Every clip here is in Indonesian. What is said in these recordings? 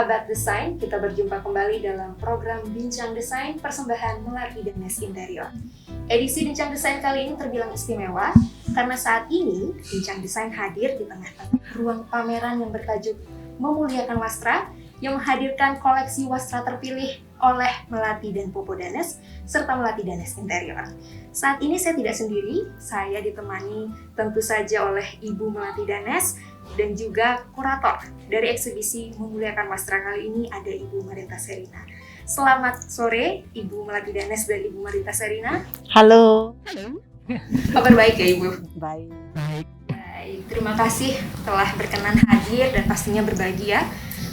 sahabat desain, kita berjumpa kembali dalam program Bincang Desain persembahan Melati Danes Interior. Edisi Bincang Desain kali ini terbilang istimewa karena saat ini Bincang Desain hadir di tengah-tengah ruang pameran yang bertajuk Memuliakan Wastra yang menghadirkan koleksi wastra terpilih oleh Melati dan Popo Danes serta Melati Danes Interior. Saat ini saya tidak sendiri, saya ditemani tentu saja oleh Ibu Melati Danes dan juga kurator dari eksibisi Memuliakan Wastra kali ini ada Ibu Marita Serina. Selamat sore Ibu Melati Danes dan Ibu Marita Serina. Halo. Kabar baik ya Ibu? Baik. Baik, terima kasih telah berkenan hadir dan pastinya berbagi ya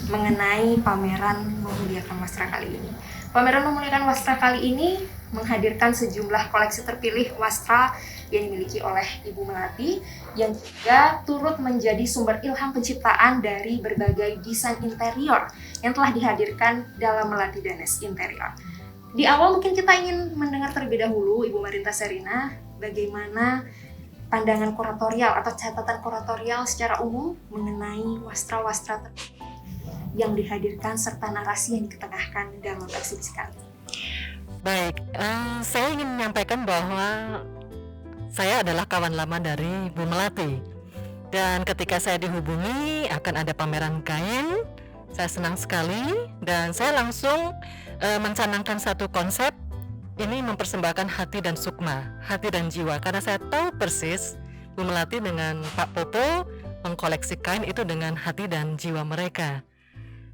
mengenai pameran Memuliakan Wastra kali ini. Pameran Memuliakan Wastra kali ini menghadirkan sejumlah koleksi terpilih wastra yang dimiliki oleh Ibu Melati yang juga turut menjadi sumber ilham penciptaan dari berbagai desain interior yang telah dihadirkan dalam Melati Danes Interior. Di awal mungkin kita ingin mendengar terlebih dahulu Ibu Marita Serina bagaimana pandangan kuratorial atau catatan kuratorial secara umum mengenai wastra-wastra terpilih yang dihadirkan serta narasi yang diketengahkan dalam eksibisi kali ini. Baik, saya ingin menyampaikan bahwa saya adalah kawan lama dari Bu Melati. Dan ketika saya dihubungi akan ada pameran kain, saya senang sekali dan saya langsung mencanangkan satu konsep. Ini mempersembahkan hati dan sukma, hati dan jiwa. Karena saya tahu persis Bu Melati dengan Pak Popo mengkoleksi kain itu dengan hati dan jiwa mereka.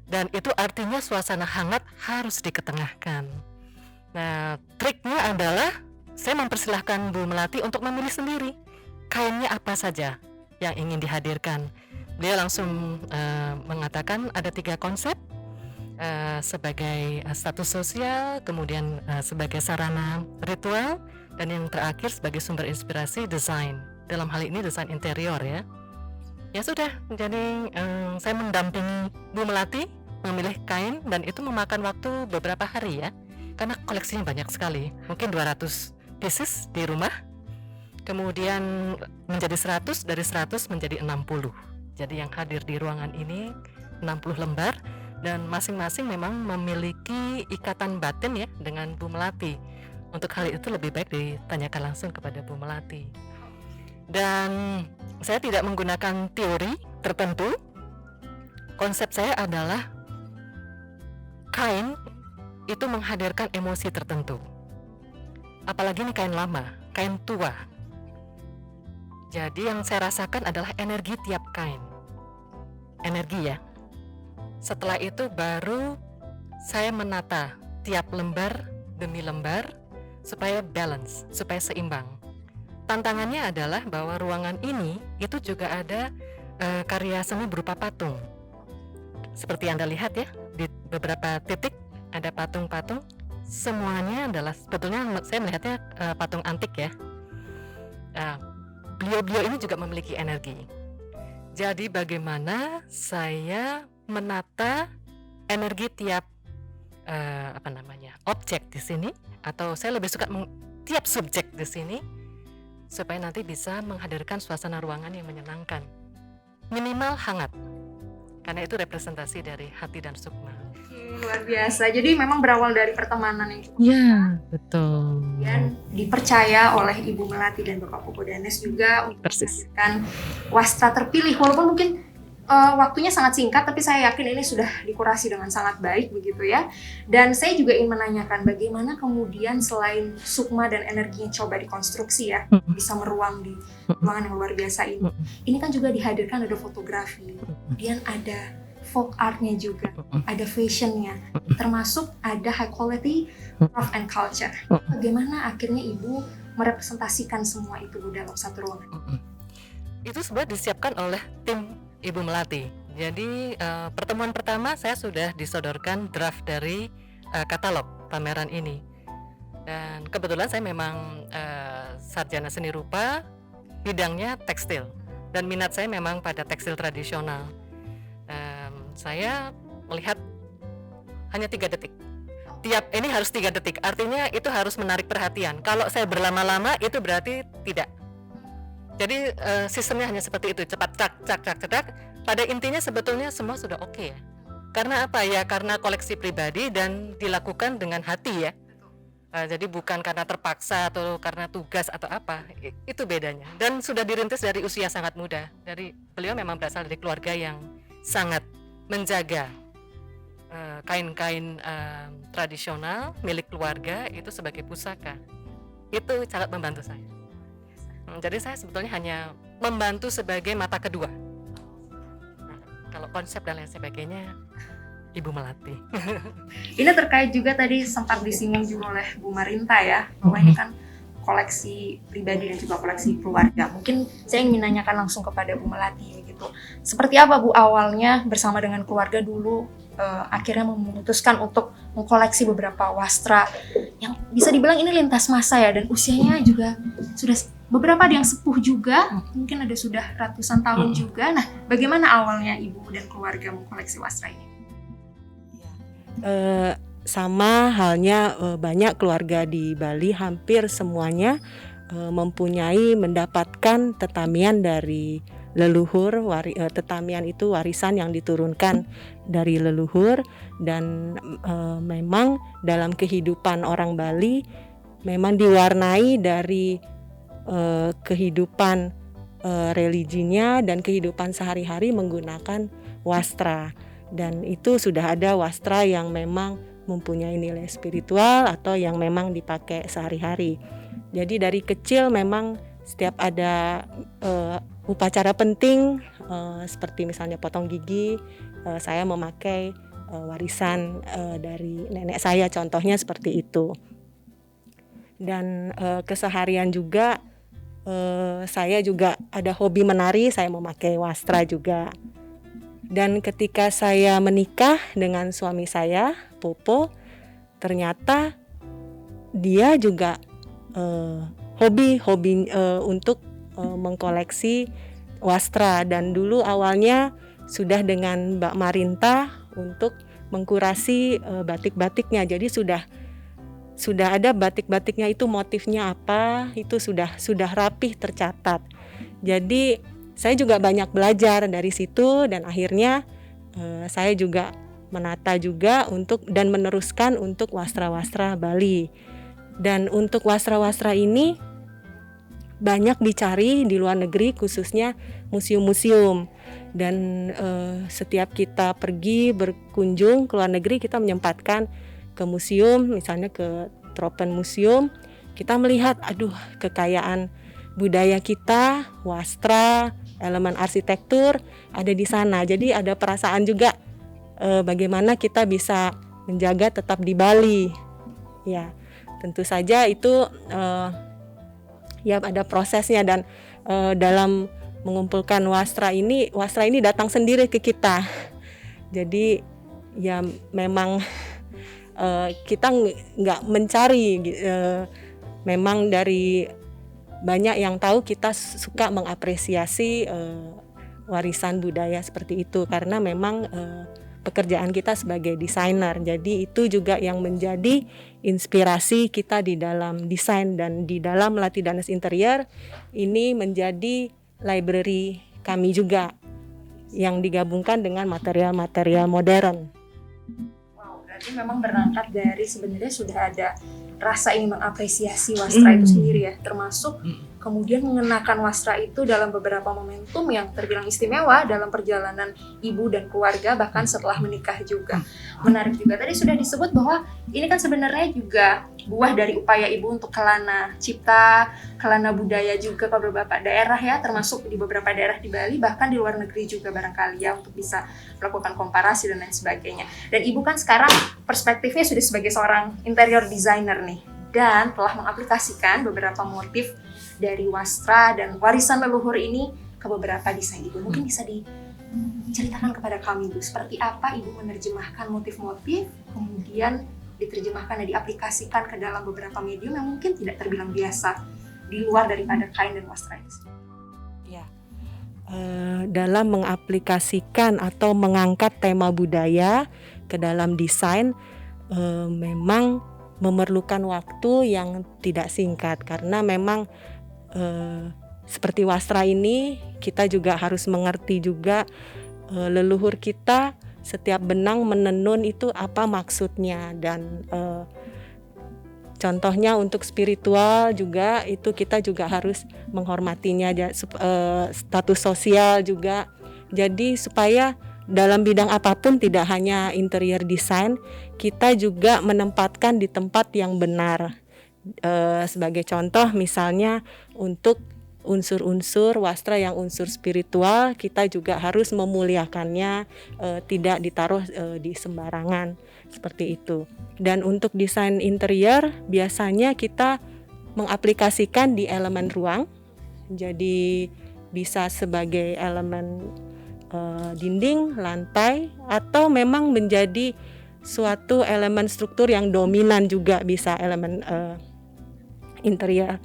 Dan itu artinya suasana hangat harus diketengahkan. Nah, triknya adalah saya mempersilahkan Bu Melati untuk memilih sendiri kainnya apa saja yang ingin dihadirkan. Beliau langsung mengatakan ada 3 konsep sebagai status sosial, kemudian sebagai sarana ritual, dan yang terakhir sebagai sumber inspirasi desain. Dalam hal ini desain interior ya. Ya sudah, jadi saya mendampingi Bu Melati memilih kain dan itu memakan waktu beberapa hari ya. Karena koleksinya banyak sekali, mungkin 200 pieces di rumah. Kemudian menjadi 100, dari 100 menjadi 60. Jadi yang hadir di ruangan ini 60 lembar dan masing-masing memang memiliki ikatan batin ya dengan Bu Melati. Untuk hal itu lebih baik ditanyakan langsung kepada Bu Melati. Dan saya tidak menggunakan teori tertentu. Konsep saya adalah kain itu menghadirkan emosi tertentu. Apalagi ini kain lama, kain tua. Jadi yang saya rasakan adalah energi tiap kain. Energi ya. Setelah itu baru saya menata tiap lembar demi lembar supaya balance, supaya seimbang. Tantangannya adalah bahwa ruangan ini itu juga ada karya seni berupa patung. Seperti Anda lihat ya, di beberapa titik ada patung-patung. Semuanya adalah sebetulnya saya melihatnya patung antik ya. Beliau-beliau ini juga memiliki energi. Jadi bagaimana saya menata energi tiap objek di sini, atau saya lebih suka tiap subjek di sini supaya nanti bisa menghadirkan suasana ruangan yang menyenangkan, minimal hangat, karena itu representasi dari hati dan sukma. Luar biasa. Jadi memang berawal dari pertemanan yang cukup betul. Dan dipercaya oleh Ibu Melati dan Bapak Popo Danes juga untuk menghadirkan wastra terpilih. Walaupun mungkin waktunya sangat singkat, tapi saya yakin ini sudah dikurasi dengan sangat baik begitu ya. Dan saya juga ingin menanyakan bagaimana kemudian selain sukma dan energinya coba dikonstruksi ya, bisa meruang di ruangan yang luar biasa ini. Ini kan juga dihadirkan ada fotografi, kemudian ada folk artnya juga, ada fashionnya, termasuk ada high quality craft and culture. Bagaimana akhirnya Ibu merepresentasikan semua itu dalam satu ruangan? Itu sebenarnya disiapkan oleh tim Ibu Melati. Jadi pertemuan pertama saya sudah disodorkan draft dari katalog pameran ini. Dan kebetulan saya memang sarjana seni rupa, bidangnya tekstil. Dan minat saya memang pada tekstil tradisional. Saya melihat hanya 3 detik. Ini harus 3 detik. Artinya itu harus menarik perhatian. Kalau saya berlama-lama itu berarti tidak. Jadi sistemnya hanya seperti itu, cepat cak. Pada intinya sebetulnya semua sudah oke ya. Karena apa ya? Karena koleksi pribadi dan dilakukan dengan hati ya. Jadi bukan karena terpaksa atau karena tugas atau apa, itu bedanya. Dan sudah dirintis dari usia sangat muda. Dari beliau memang berasal dari keluarga yang sangat menjaga kain-kain tradisional milik keluarga itu sebagai pusaka. Itu sangat membantu saya. Jadi saya sebetulnya hanya membantu sebagai mata kedua. Nah, kalau konsep dan lain sebagainya Ibu melatih. Ini terkait juga tadi sempat disinggung juga oleh Bu Marinta ya, bahwa ini kan koleksi pribadi dan juga koleksi keluarga. Mungkin saya ingin menanyakan langsung kepada Bu Melati gitu. Seperti apa Bu awalnya bersama dengan keluarga dulu akhirnya memutuskan untuk mengkoleksi beberapa wastra yang bisa dibilang ini lintas masa ya, dan usianya juga sudah beberapa ada yang sepuh juga, mungkin ada sudah ratusan tahun juga. Nah, bagaimana awalnya Ibu dan keluarga mengkoleksi wastra ini? Sama halnya banyak keluarga di Bali, hampir semuanya mendapatkan tetamian dari leluhur. Tetamian itu warisan yang diturunkan dari leluhur, dan memang dalam kehidupan orang Bali memang diwarnai dari kehidupan religinya dan kehidupan sehari-hari menggunakan wastra. Dan itu sudah ada wastra yang memang mempunyai nilai spiritual atau yang memang dipakai sehari-hari. Jadi dari kecil memang setiap ada upacara penting seperti misalnya potong gigi, saya memakai warisan dari nenek saya, contohnya seperti itu. Dan keseharian juga saya juga ada hobi menari, saya memakai wastra juga. Dan ketika saya menikah dengan suami saya, Popo, ternyata dia juga hobi untuk mengkoleksi wastra. Dan dulu awalnya sudah dengan Mbak Marinta untuk mengkurasi batik-batiknya. Jadi sudah ada batik-batiknya, itu motifnya apa, itu sudah rapih tercatat. Jadi saya juga banyak belajar dari situ, dan akhirnya saya juga menata juga dan meneruskan untuk wastra-wastra Bali. Dan untuk wastra-wastra ini banyak dicari di luar negeri, khususnya museum-museum. Dan setiap kita pergi berkunjung ke luar negeri, kita menyempatkan ke museum, misalnya ke Tropen Museum, kita melihat kekayaan budaya kita, wastra, elemen arsitektur ada di sana. Jadi ada perasaan juga bagaimana kita bisa menjaga tetap di Bali. Ya, tentu saja itu ya ada prosesnya, dan dalam mengumpulkan wastra ini datang sendiri ke kita. Jadi ya memang kita nggak mencari, memang dari banyak yang tahu kita suka mengapresiasi warisan budaya seperti itu, karena memang pekerjaan kita sebagai desainer. Jadi itu juga yang menjadi inspirasi kita di dalam desain, dan di dalam Melati Danes Interior ini menjadi library kami juga yang digabungkan dengan material-material modern. Berarti memang berangkat dari sebenarnya sudah ada rasa ingin mengapresiasi wastra itu sendiri ya, termasuk kemudian mengenakan wastra itu dalam beberapa momentum yang terbilang istimewa dalam perjalanan ibu dan keluarga, bahkan setelah menikah juga. Menarik juga tadi sudah disebut bahwa ini kan sebenarnya juga buah dari upaya ibu untuk kelana cipta, kelana budaya juga ke beberapa daerah ya, termasuk di beberapa daerah di Bali, bahkan di luar negeri juga barangkali ya, untuk bisa melakukan komparasi dan lain sebagainya. Dan ibu kan sekarang perspektifnya sudah sebagai seorang interior designer nih, dan telah mengaplikasikan beberapa motif dari wastra dan warisan leluhur ini ke beberapa desain ibu. Mungkin bisa diceritakan kepada kami Bu, seperti apa ibu menerjemahkan motif-motif, kemudian diterjemahkan dan diaplikasikan ke dalam beberapa medium yang mungkin tidak terbilang biasa di luar daripada kain dan wastra itu. Ya, dalam mengaplikasikan atau mengangkat tema budaya ke dalam desain memang memerlukan waktu yang tidak singkat, karena memang seperti wastra ini kita juga harus mengerti juga leluhur kita setiap benang menenun itu apa maksudnya, dan contohnya untuk spiritual juga itu kita juga harus menghormatinya, status sosial juga. Jadi supaya dalam bidang apapun, tidak hanya interior design, kita juga menempatkan di tempat yang benar. Sebagai contoh misalnya untuk unsur-unsur wastra yang unsur spiritual, kita juga harus memuliakannya, tidak ditaruh di sembarangan seperti itu. Dan untuk desain interior biasanya kita mengaplikasikan di elemen ruang, jadi bisa sebagai elemen dinding, lantai, atau memang menjadi suatu elemen struktur yang dominan juga bisa elemen interior.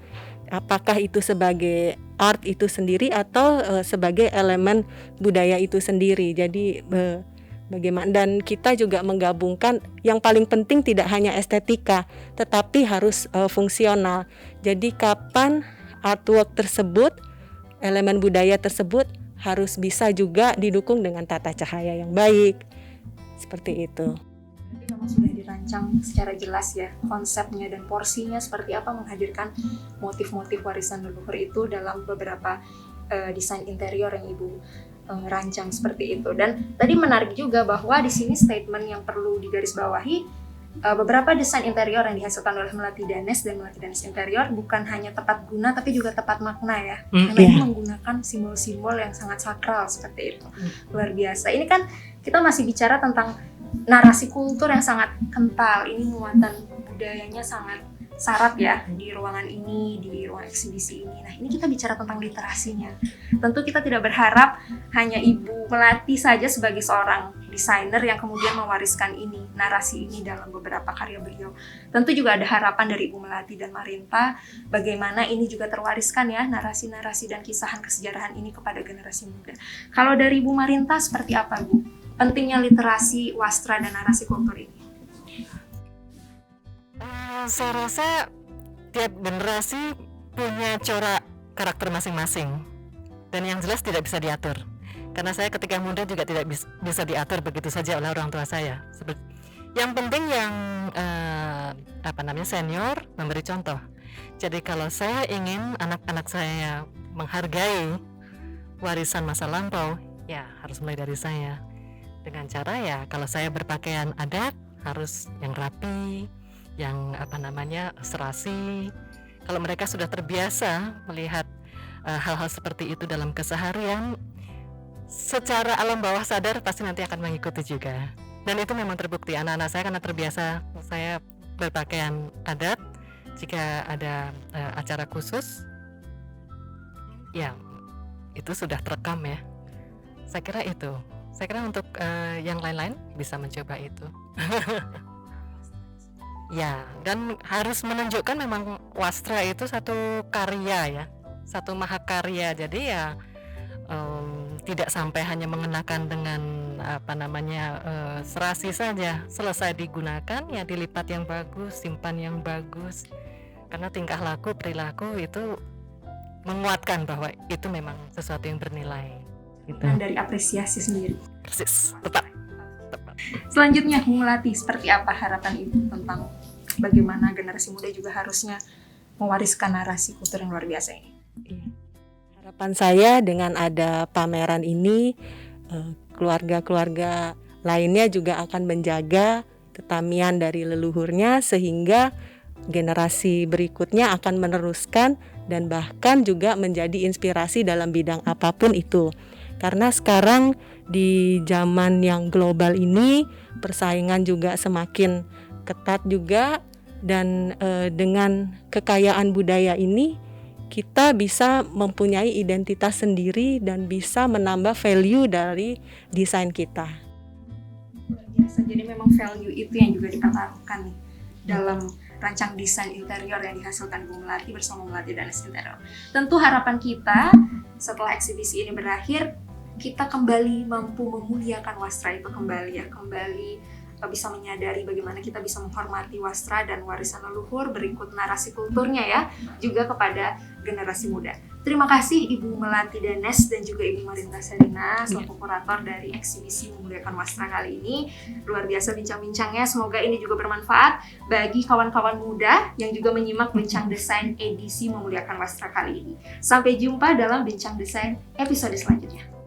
Apakah itu sebagai art itu sendiri atau sebagai elemen budaya itu sendiri. Jadi bagaimana, dan kita juga menggabungkan yang paling penting tidak hanya estetika tetapi harus fungsional. Jadi kapan artwork tersebut, elemen budaya tersebut harus bisa juga didukung dengan tata cahaya yang baik. Seperti itu. Jadi memang sudah dirancang secara jelas ya konsepnya dan porsinya seperti apa menghadirkan motif-motif warisan leluhur itu dalam beberapa desain interior yang Ibu rancang seperti itu. Dan tadi menarik juga bahwa di sini statement yang perlu digarisbawahi, beberapa desain interior yang dihasilkan oleh Melati Danes dan Melati Danes Interior bukan hanya tepat guna tapi juga tepat makna ya. Karena ini menggunakan simbol-simbol yang sangat sakral seperti itu. Luar biasa. Ini kan kita masih bicara tentang narasi kultur yang sangat kental. Ini muatan budayanya sangat syarat ya di ruangan ini, di ruang eksibisi ini. Nah, ini kita bicara tentang literasinya. Tentu kita tidak berharap hanya Ibu Melati saja sebagai seorang desainer yang kemudian mewariskan ini, narasi ini dalam beberapa karya beliau. Tentu juga ada harapan dari Ibu Melati dan Marinta bagaimana ini juga terwariskan ya narasi-narasi dan kisahan kesejarahan ini kepada generasi muda. Kalau dari Ibu Marinta seperti apa, Bu? Pentingnya literasi wastra dan narasi kultur ini? Saya rasa tiap generasi punya corak karakter masing-masing, dan yang jelas tidak bisa diatur. Karena saya ketika muda juga tidak bisa diatur begitu saja oleh orang tua saya. Yang penting yang senior memberi contoh. Jadi kalau saya ingin anak-anak saya menghargai warisan masa lampau, ya harus mulai dari saya. Dengan cara ya kalau saya berpakaian adat harus yang rapi, yang serasi. Kalau mereka sudah terbiasa melihat hal-hal seperti itu dalam keseharian, secara alam bawah sadar pasti nanti akan mengikuti juga. Dan itu memang terbukti, anak-anak saya karena terbiasa saya berpakaian adat jika ada acara khusus, ya itu sudah terekam ya. Saya kira itu. Saya kira untuk yang lain-lain bisa mencoba itu. Ya, dan harus menunjukkan memang wastra itu satu karya ya, satu mahakarya. Jadi ya tidak sampai hanya mengenakan dengan serasi saja. Selesai digunakan ya dilipat yang bagus, simpan yang bagus. Karena tingkah laku, perilaku itu menguatkan bahwa itu memang sesuatu yang bernilai. Gitu. Dan dari apresiasi sendiri. Persis, tepat. Selanjutnya, Bu Melati, seperti apa harapan Ibu tentang bagaimana generasi muda juga harusnya mewariskan narasi kultur yang luar biasa ini? Harapan saya dengan ada pameran ini, keluarga-keluarga lainnya juga akan menjaga ketamian dari leluhurnya sehingga generasi berikutnya akan meneruskan dan bahkan juga menjadi inspirasi dalam bidang apapun itu. Karena sekarang di zaman yang global ini persaingan juga semakin ketat juga, dan dengan kekayaan budaya ini kita bisa mempunyai identitas sendiri dan bisa menambah value dari desain kita. Biasa, jadi memang value itu yang juga dipertaruhkan nih dalam rancang desain interior yang dihasilkan Bu Melati bersama Melati Danes Interior. Tentu harapan kita setelah eksibisi ini berakhir, kita kembali mampu memuliakan wastra itu kembali bisa menyadari bagaimana kita bisa menghormati wastra dan warisan leluhur berikut narasi kulturnya ya, juga kepada generasi muda. Terima kasih Ibu Melati Danes dan juga Ibu Marinta Selina selaku kurator dari eksibisi Memuliakan Wastra kali ini. Luar biasa bincang-bincangnya, semoga ini juga bermanfaat bagi kawan-kawan muda yang juga menyimak Bincang Desain edisi Memuliakan Wastra kali ini. Sampai jumpa dalam Bincang Desain episode selanjutnya.